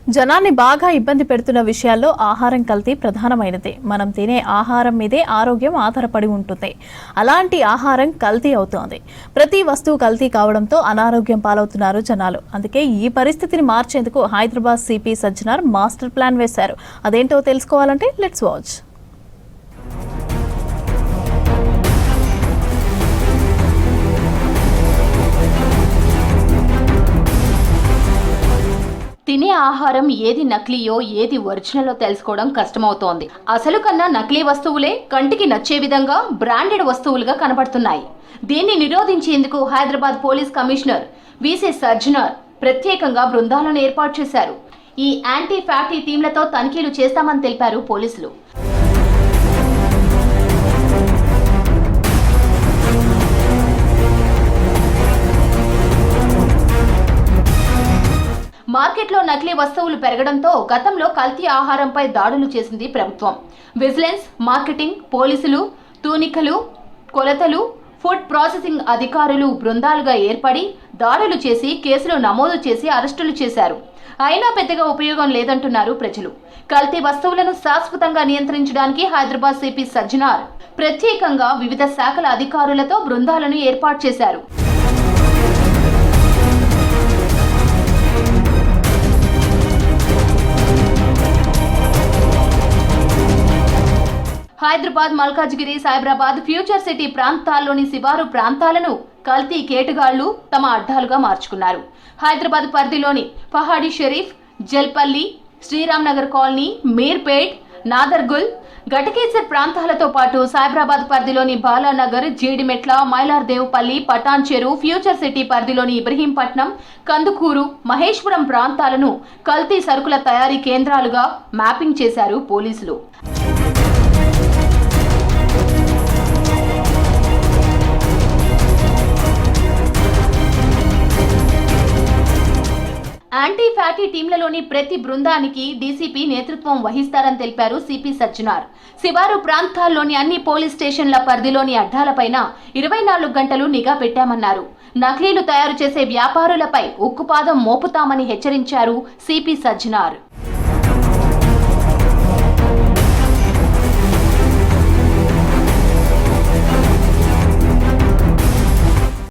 జనాన్ని బాగా ఇబ్బంది పెడుతున్న విషయాల్లో ఆహారం కల్తీ ప్రధానమైనది. మనం తినే ఆహారం మీదే ఆరోగ్యం ఆధారపడి ఉంటుంది. అలాంటి ఆహారం కల్తీ అవుతోంది. ప్రతి వస్తువు కల్తీ కావడంతో అనారోగ్యం పాలవుతున్నారు జనాలు. అందుకే ఈ పరిస్థితిని మార్చేందుకు Hyderabad CP Sajjanar master plan వేశారు. అదేంటో తెలుసుకోవాలంటే లెట్స్ వాచ్. తినే ఆహారం ఏది నకిలీయో ఏది ఒరిజినలో తెలుసుకోవడం కష్టమవుతోంది. అసలు కన్నా నకిలీ వస్తువులే కంటికి నచ్చే విధంగా బ్రాండెడ్ వస్తువులుగా కనబడుతున్నాయి. దీన్ని నిరోధించేందుకు Hyderabad police commissioner VC Sajjanar ప్రత్యేకంగా బృందాలను ఏర్పాటు చేశారు. ఈ యాంటీ ఫ్యాటీ టీంలతో తనిఖీలు చేస్తామని తెలిపారు పోలీసులు. మార్కెట్లో నకిలీ వస్తువులు పెరగడంతో గతంలో కల్తీ ఆహారంపై దాడులు చేసింది ప్రభుత్వం. విజిలెన్స్, మార్కెటింగ్, పోలీసులు, తూనికలు, కొలతలు, ఫుడ్ ప్రాసెసింగ్ అధికారులు బృందాలుగా ఏర్పడి దాడులు చేసి కేసులు నమోదు చేసి అరెస్టులు చేశారు. అయినా పెద్దగా ఉపయోగం లేదంటున్నారు ప్రజలు. కల్తీ వస్తువులను శాశ్వతంగా నియంత్రించడానికి హైదరాబాద్ సిపి సజ్జనార్ ప్రత్యేకంగా వివిధ శాఖల అధికారులతో బృందాలను ఏర్పాటు చేశారు. హైదరాబాద్, మల్కాజ్గిరి, సైబరాబాద్, ఫ్యూచర్ సిటీ ప్రాంతాల్లోని శివారు ప్రాంతాలను కల్తీ కేటగాళ్లు తమ అడ్డాలుగా మార్చుకున్నారు. హైదరాబాద్ పరిధిలోని పహాడి షరీఫ్, జల్పల్లి, శ్రీరామ్ నగర్ కాలనీ, మీర్పేట్, నాదర్గుల్, ఘటకేసర్ ప్రాంతాలతో పాటు సైబరాబాద్ పరిధిలోని బాలానగర్, జీడిమెట్ల, మైలార్దేవ్పల్లి, పటాన్ చెరు, ఫ్యూచర్ సిటీ పరిధిలోని ఇబ్రహీంపట్నం, కందుకూరు, మహేశ్వరం ప్రాంతాలను కల్తీ సరుకుల తయారీ కేంద్రాలుగా మ్యాపింగ్ చేశారు పోలీసులు. యాంటీ ఫ్యాటీ టీంలలోని ప్రతి బృందానికి డీసీపీ నేతృత్వం వహిస్తారని తెలిపారు సిపి సజ్జనార్. శివారు ప్రాంతాల్లోని అన్ని పోలీస్ స్టేషన్ల పరిధిలోని అడ్డాలపైన 24 గంటలు నిఘా పెట్టామన్నారు. నకిలీలు తయారు చేసే వ్యాపారులపై ఉక్కుపాదం మోపుతామని హెచ్చరించారు సిపి సజ్జనార్.